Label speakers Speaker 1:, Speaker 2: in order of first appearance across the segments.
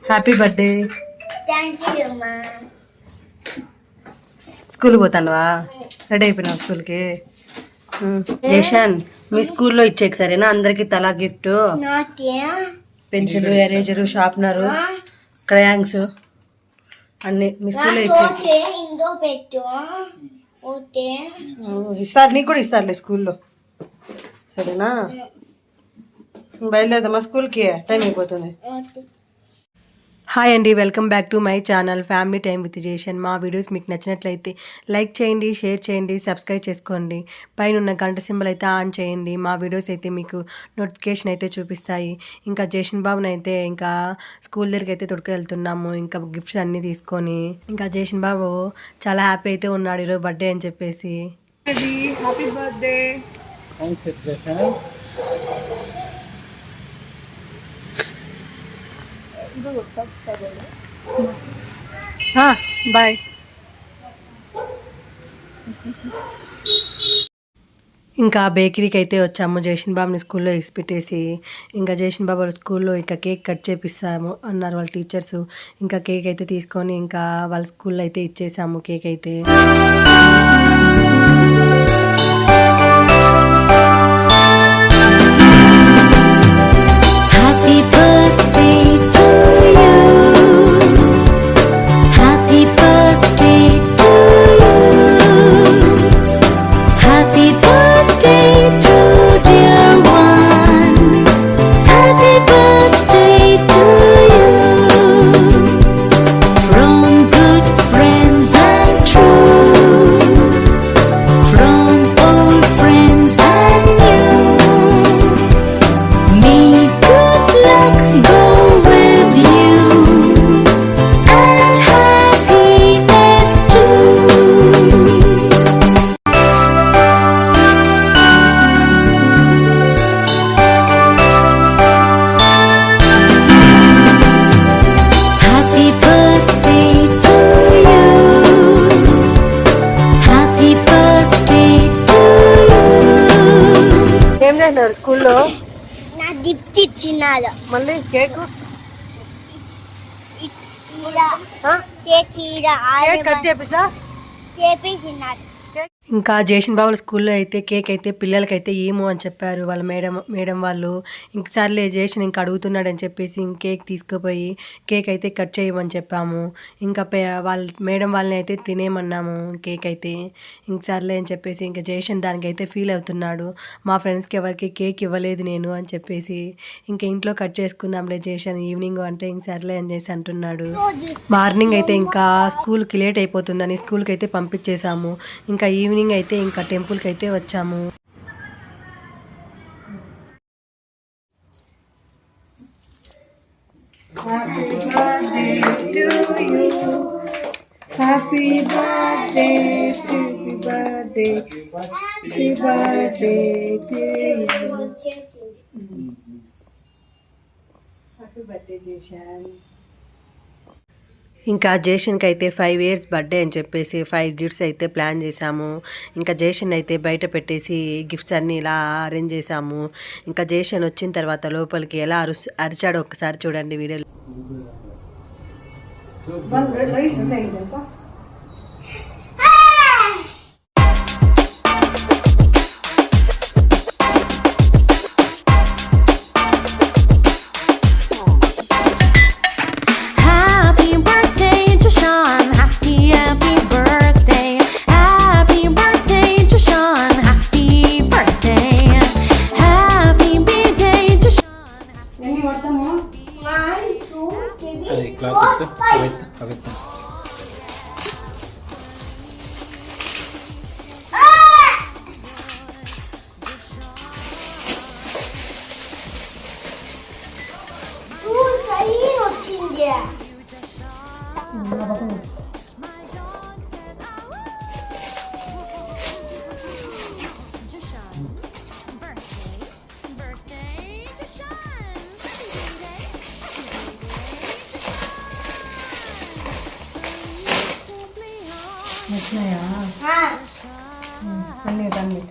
Speaker 1: Happy birthday. స్కూల్కి పోతానువా? Ready అయిపోయినావు స్కూల్కి? జేషన్, మీ స్కూల్లో ఇచ్చేకి సరేనా అందరికి తలా గిఫ్ట్, పెన్సిల్, ఎరేజరు, షార్ప్నరు, క్రయాంగ్స్ అన్ని మీ స్కూల్లో ఇచ్చే ఇస్తారు. నీకు కూడా ఇస్తారులే స్కూల్లో, సరేనా? బయలుదేరదామా స్కూల్కి? టైం అయిపోతుంది. హాయ్ అండి, welcome back to my channel family time with జేషన్. మా వీడియోస్ మీకు నచ్చినట్లయితే లైక్ చేయండి, షేర్ చేయండి, సబ్స్క్రైబ్ చేసుకోండి. పైన ఉన్న గంట సింబల్ అయితే ఆన్ చేయండి. మా వీడియోస్ అయితే మీకు నోటిఫికేషన్ అయితే చూపిస్తాయి. ఇంకా జేషన్ బాబుని అయితే ఇంకా స్కూల్ దగ్గరికి అయితే తొడుకెళ్తున్నాము, ఇంకా గిఫ్ట్స్ అన్నీ తీసుకొని. ఇంకా జేషన్ బాబు చాలా హ్యాపీ అయితే ఉన్నాడు ఈరోజు బర్త్డే అని చెప్పేసి. Happy birthday. బాయ్. ఇంకా బేకరీకి అయితే వచ్చాము జేషన్ బాబుని స్కూల్లో ఇసిపెట్టేసి. ఇంకా జేషన్ బాబు స్కూల్లో ఇంకా కేక్ కట్ చేపిస్తాము అన్నారు వాళ్ళ టీచర్స్. ఇంకా కేక్ అయితే తీసుకొని ఇంకా వాళ్ళ స్కూల్లో అయితే ఇచ్చేసాము కేక్ అయితే. స్కూల్లో గిఫ్ట్ ఇచ్చినారు. మళ్ళీ కేక్ కట్ చేపించినారు. ఇంకా జేషన్ బాబుల స్కూల్లో అయితే కేక్ అయితే పిల్లలకైతే ఏమో అని చెప్పారు వాళ్ళ మేడం వాళ్ళు. ఇంకసారిలే జేషన్ ఇంకా అడుగుతున్నాడని చెప్పేసి కేక్ తీసుకుపోయి కేక్ అయితే కట్ చేయమని చెప్పాము. ఇంకా వాళ్ళ మేడం వాళ్ళని అయితే తినేమన్నాము కేక్ అయితే. ఇంకసారిలే అని చెప్పేసి ఇంకా జేషన్ దానికైతే ఫీల్ అవుతున్నాడు. మా ఫ్రెండ్స్కి ఎవరికి కేక్ ఇవ్వలేదు నేను అని చెప్పేసి. ఇంకా ఇంట్లో కట్ చేసుకుందాంలే జేషన్ ఈవినింగ్ అంటే ఇంకసారిలే అని చేసి అంటున్నాడు. మార్నింగ్ అయితే ఇంకా స్కూల్కి లేట్ అయిపోతుందని స్కూల్కి అయితే పంపించేసాము. ఇంకా ఈవినింగ్ అయితే ఇంకా టెంపుల్కి అయితే వచ్చాము. ఇంకా జేషన్కి అయితే 5 years బర్త్డే అని చెప్పేసి 5 గిఫ్ట్స్ అయితే ప్లాన్ చేశాము. ఇంకా జేషన్ అయితే బయట పెట్టేసి గిఫ్ట్స్ అన్నీ ఇలా అరేంజ్ చేశాము. ఇంకా జేషన్ వచ్చిన తర్వాత లోపలికి ఎలా అరిచాడో ఒకసారి చూడండి వీడియోలో. వచ్చినాయా? అన్నీ బాగుంది.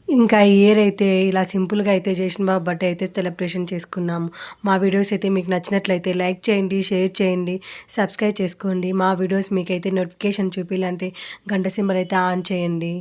Speaker 1: ఇంకా ఈ ఇయర్ అయితే ఇలా సింపుల్గా అయితే జేషన్ బాబు బర్త్డే అయితే సెలబ్రేషన్ చేసుకున్నాము. మా వీడియోస్ అయితే మీకు నచ్చినట్లయితే లైక్ చేయండి, షేర్ చేయండి, సబ్స్క్రైబ్ చేసుకోండి. మా వీడియోస్ మీకైతే నోటిఫికేషన్ చూపించాలంటే గంట సింబల్ అయితే ఆన్ చేయండి.